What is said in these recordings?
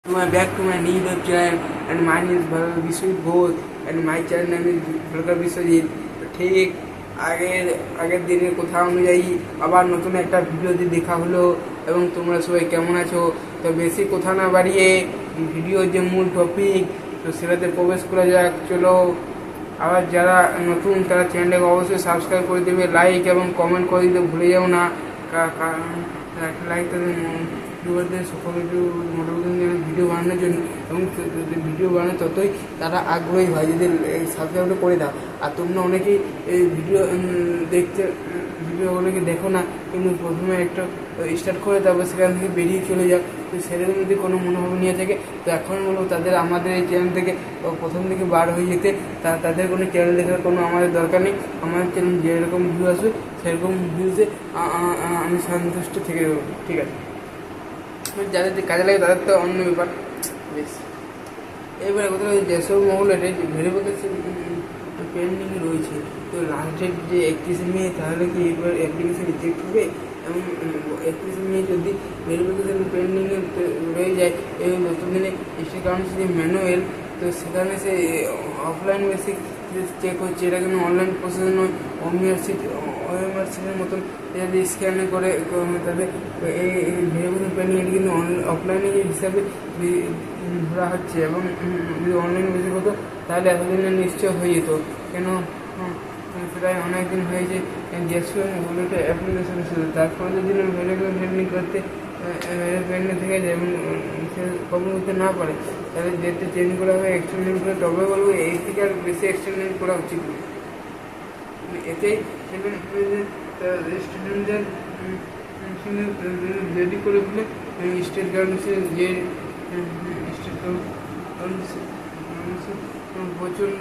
Back to my new web channel, and my name is Biswit Ghosh, and my channel name is Bhargav Biswajit. ঠিক আগের দিনের কথা অনুযায়ী আবার নতুন একটা ভিডিওতে দেখা হলো এবং তোমরা সবাই কেমন আছো। তো বেশি কথা না বাড়িয়ে ভিডিওর যে মূল টপিক তো সেটাতে প্রবেশ করা যাক। চলো, আবার যারা নতুন তারা চ্যানেলটাকে অবশ্যই সাবস্ক্রাইব করে দেবে, লাইক এবং কমেন্ট করে দিতে ভুলে যাও না। লাইক তাদের সকল মোটামুটি ভিডিও বানানোর জন্য এবং ভিডিও বানানো ততই তারা আগ্রহী হয় যদি সাবস্ক্রাইবটা করে দাও। আর তোমরা অনেকেই এই ভিডিওগুলোকে দেখো না, কিন্তু প্রথমে একটা স্টার্ট করে তারপর সেখান থেকে বেরিয়ে চলে যাও। তো সেরকম যদি কোনো মনোভাব নিয়ে থাকে তো এখন বলবো তাদের আমাদের এই চ্যানেল থেকে প্রথম থেকে বার হয়ে যেতে, তাদের কোনো চ্যানেল দেখার কোনো আমাদের দরকার নেই। আমাদের চ্যানেল যেরকম ভিউ আসবে সেরকম ভিউজে আমি সন্তুষ্ট থেকে দেবো, ঠিক আছে। যাদের কাজে লাগে তাদের তো অন্য ব্যাপার। বেশ, এবারে কথা যেসব মহলের ভেরিফিকেশন পেন্ডিং রয়েছে, তো লাস্টের যে 31 মে তাহলে কি এবার অ্যাপ্লিকেশন রিজেক্ট হবে? এবং 31 মে যদি ভেরিফিকেশন পেন্ডিংয়ে রয়ে যায় এবং নতুন দিনে স্টেট কাউন্সিল ম্যানুয়াল, তো সেখানে সে অফলাইন বেসিক চেক হচ্ছে, এটা কিন্তু অনলাইন প্রসেস নয়। ওএমআরসির মতন যদি স্ক্যানে করে তাদের এই ভেরিফিকেশন পেন্ডিং এটি কিন্তু অফলাইনে হিসাবে ধরা হচ্ছে। এবং যদি অনলাইন বেসিক হতো তাহলে এতদিনে নিশ্চয় হয়ে যেত। কেন প্রায় অনেক দিন হয়েছে গ্যাসও ওগুলোতে অ্যাপ্লিকেশন ছিল, তারপরে যদি ভেরিফিকেশন পেন্ডিং করতে পেন্ডিং থেকে যায় এবং সে কখন করতে না পারে তাহলে ডেটটা চেঞ্জ করা হবে, এক্সটেন্ডেড করে। তবে বলবো এই থেকে আর বেশি এক্সটেন্ডেড করা উচিত নয়। এতেই স্টুডেন্টদের রেডি করে ফেলে স্টেট কাউন্সিল যে স্টেট কাউন্সিল প্রচণ্ড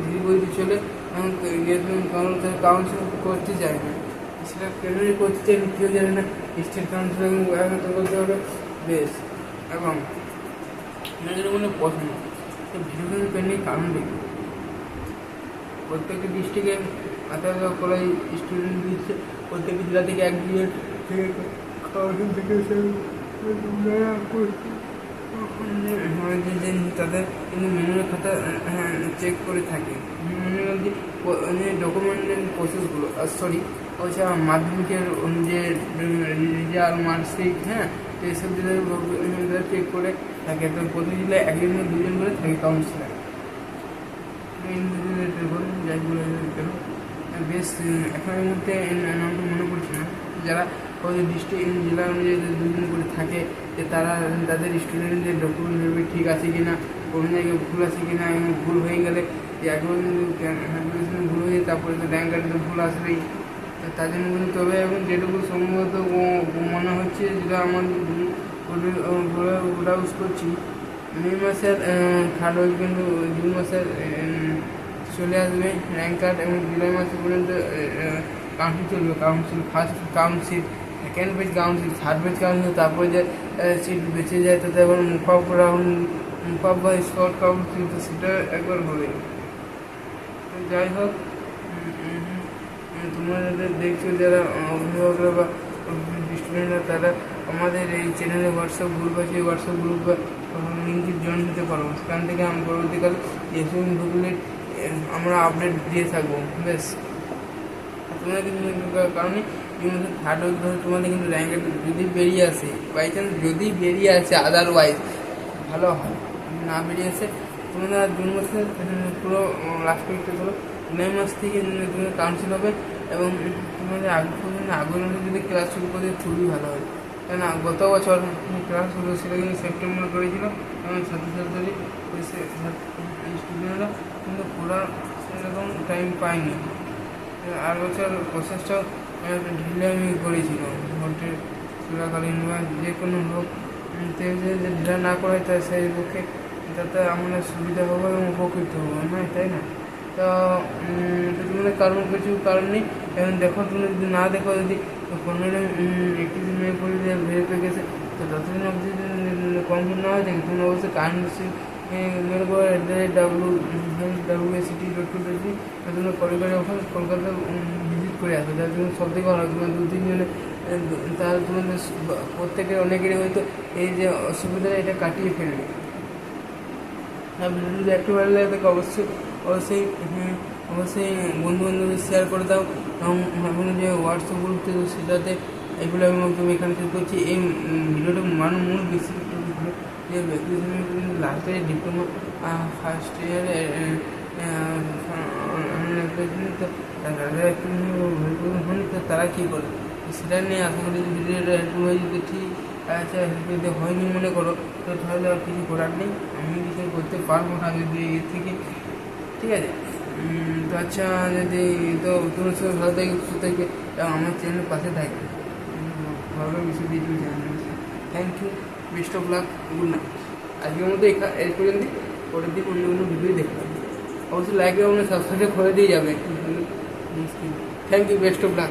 ধীরে গতিতে চলে এবং কাউন্সিল করতে চায় না। সেটা কেনই করতে চাই কেউ জানে না। স্টেট কাউন্সিল করতে হবে বেশ। এবং আমাদের মনে প্রশ্ন ভিডিও পেন্ডিং কারণ দেখি প্রত্যেকটা ডিস্ট্রিক্টে আলাদা করে স্টুডেন্ট দিচ্ছে, প্রত্যেকটা জেলা থেকে একজন থেকে তাদের কিন্তু ম্যানুয়াল খাতা চেক করে থাকে। ম্যানুয়াল যে ডকুমেন্টের প্রসেসগুলো ওইসব মাধ্যমিকের যে রেজাল্ট মার্কশিট, তো এইসব জেলায় চেক করে থাকে। তো প্রতি জেলায় একজন দুজন করে থাকে কাউন্সিলার। যাই বলে কেন বেশ এখন এর মধ্যে নামটা মনে পড়ছে না। যারা ওদের ডিস্ট্রিক্ট জেলা অনুযায়ী দুজন করে থাকে যে তারা তাদের স্টুডেন্টদের ডকুমেন্ট ভেবে ঠিক আছে কি না, কোনো জায়গায় ভুল আছে কি না, এবং ভুল হয়ে গেলে এখন ভুল হয়ে যায় তারপরে তো র্যাঙ্ক কার্ডে ভুল আসবেই। তার জন্য কিন্তু তবে এবং যেটুকু সম্ভবত মনে হচ্ছে যেটা আমার ব্রাউজ করছি, মে মাসের থার্ড উইক কিন্তু জুন মাসের চলে আসবে র্যাঙ্ক কার্ড, এবং জুলাই মাসে পর্যন্ত কাউন্সিল চলবে। First council, second page council, third page council, তারপরে যে সিট বেঁচে যায় তাতে আবার মুখ আপ বা স্পট কাউন্সিল, তো সেটা একবার হবে। তো যাই হোক, তোমরা যাদের দেখছো যারা অভিভাবকরা বা স্টুডেন্টরা তারা আমাদের এই চ্যানেলে হোয়াটসঅ্যাপ গ্রুপ আছে, হোয়াটসঅ্যাপ গ্রুপ বা লিঙ্কে জয়েন হতে পারবো। সেখান থেকে আমি পরবর্তীকালে এসব গ্রুপগুলি আমরা আপডেট দিয়ে থাকবো। বেশ, তোমাদের কিন্তু কারণে থার্ড উইক ধরে তোমাদের কিন্তু র্যাঙ্ক যদি বেরিয়ে আসে, বাই চান্স যদি বেরিয়ে আসে, আদারওয়াইজ ভালো হয়। না বেরিয়ে আসে তোমাদের জুন মাসের পুরো লাস্ট উইকটা ধরো জুলাই মাস থেকে তোমাদের কাউন্সিল হবে এবং তোমাদের আগে পর্যন্ত আগ্রহ যদি ক্লাস শুরু করে খুবই ভালো হয়। কেন গত বছর ক্লাস হলো সেটা কিন্তু সেপ্টেম্বর করেছিল এবং ছাত্রছাত্রী স্টুডেন্টরা কিন্তু পুরো সেরকম টাইম পায়নি। আর বছর প্রসেসটাও ঢিলে করেছিল ভোটের চলাকালীন বা যে কোনো হোক, যে ঢিলা না করা হয় তাই সেই পক্ষে তাতে আমাদের সুবিধা হবে এবং উপকৃত হবো, নয় তাই না? তো তোমাদের কিছু কারণ নেই। এবং দেখো তুমি যদি না দেখো, যদি 31 মে করে ভেরিফাই গেছে, তো ততদিন অবধি কমপ্লিট না হয়ে থাকে তুমি অবশ্যই কারেন্সি মেল করে www.city.co.uk তোমরা কলকাতা ভিজিট করে আসো। যার জন্য সব থেকে ভালো, তোমার 2-3 জনে তাহলে তোমাদের প্রত্যেকের অনেকেরই হয়তো এই যে অসুবিধা এটা কাটিয়ে ফেলবে। আর ভিডিও যদি একটু ভালো লাগে তাকে অবশ্যই অবশ্যই অবশ্যই বন্ধু বান্ধবদের শেয়ার করে দাও। এবং এখন যে হোয়াটসঅ্যাপ গ্রুপ ছিল সেটাতে এগুলো আমি এখানে শেয়ার করছি। এই ভিডিওটা মূল বেশি যে কিন্তু লাস্টে ডিপ্লোমা ফার্স্ট ইয়ারে তো তারা একটু হয়নি তো তারা কী করে সেটা নিয়ে আশা করি ভিডিওটা হেল্পফুল হয়ে যদি ঠিক আচ্ছা যদি হয়নি মনে করো তো তাহলে আর কিছু করার নেই, আমি কিছু করতে পারবো না যদি এর থেকে, ঠিক আছে। তো আচ্ছা যদি তো তোমার সঙ্গে ভালো থাকে সুস্থ থাকবে এবং আমার চ্যানেলের পাশে থাকবে, ভালো কিছু video channel. Thank you, best of luck, good night. আজকের মতো এই পর্যন্ত, পরের দিন অন্য অন্য ভিডিও দেখলাম, অবশ্যই লাইক এবং সাবস্ক্রাইব করে দিয়ে যাবে। Thank you, best of lakh.